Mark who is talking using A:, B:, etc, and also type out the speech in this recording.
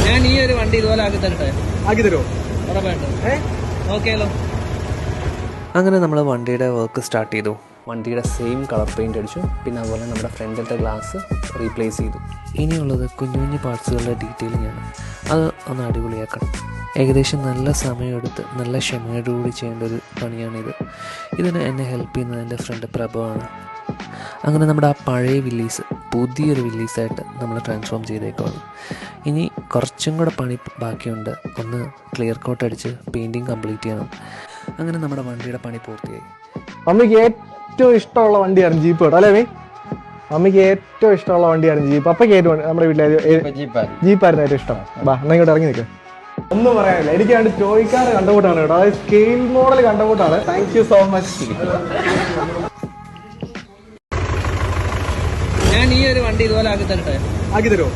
A: ഞാൻ ഈ ഒരു വണ്ടി ഇതുപോലെ ആക്കി തരട്ടെ?
B: ആക്കി തരുമോ?
A: ഉറപ്പായിട്ടും. ഓക്കെയല്ലോ.
C: അങ്ങനെ നമ്മൾ വണ്ടിയുടെ വർക്ക് സ്റ്റാർട്ട് ചെയ്തു. വണ്ടിയുടെ സെയിം കളർ പെയിൻ്റ് അടിച്ചു. പിന്നെ അതുപോലെ നമ്മുടെ ഫ്രണ്ടിലത്തെ ഗ്ലാസ് റീപ്ലേസ് ചെയ്തു. ഇനിയുള്ളത് കുഞ്ഞു കുഞ്ഞു പാർട്സുകളുടെ ഡീറ്റെയിലിംഗ് ആണ്. അത് ഒന്ന് അടിപൊളിയാക്കണം. ഏകദേശം നല്ല സമയമെടുത്ത് നല്ല ക്ഷമയോടുകൂടി ചെയ്യേണ്ട ഒരു പണിയാണിത്. ഇതിന് എന്നെ ഹെൽപ്പ് ചെയ്യുന്നത് എൻ്റെ ഫ്രണ്ട് പ്രഭവാണ്. അങ്ങനെ നമ്മുടെ ആ പഴയ വില്ലീസ് പുതിയൊരു വില്ലീസായിട്ട് നമ്മൾ ട്രാൻസ്ഫോം ചെയ്തേക്കുവാണ്. ഇനി കുറച്ചും കൂടെ പണി ബാക്കിയുണ്ട്. ഒന്ന് ക്ലിയർ കോട്ട് അടിച്ച് പെയിൻറ്റിങ് കംപ്ലീറ്റ് ചെയ്യണം. അങ്ങനെ നമ്മുടെ വണ്ടിയുടെ പണി പൂർത്തിയായി.
B: മമ്മിക്ക് ഏറ്റവും ഇഷ്ടമുള്ള വണ്ടിയായിരുന്നു ജീപ്പ് കേട്ടോ, അല്ലേ? മമ്മിക്ക് ഏറ്റവും ഇഷ്ടമുള്ള വണ്ടിയായിരുന്നു ജീപ്പ്. അപ്പൊക്ക് ഏറ്റവും നമ്മുടെ വീട്ടിലെ ജീപ്പായിരുന്നു ഏറ്റവും ഇഷ്ടം. ബാ, എന്നാ ഇങ്ങോട്ട് ഇറങ്ങി നിൽക്കുക. ഒന്നും പറയാനില്ല, എനിക്ക് കണ്ട് ടോയ്ക്കാർ കണ്ടുകൂട്ടാണ് കേട്ടോ. അതായത് സ്കെയിൽ മോഡൽ കണ്ടുകൂട്ടാണ്. Thank you so much.
A: ഞാൻ ഈ ഒരു വണ്ടി ഇതുപോലെ ആക്കി തരട്ടെ?
B: ആക്കി തരുമോ?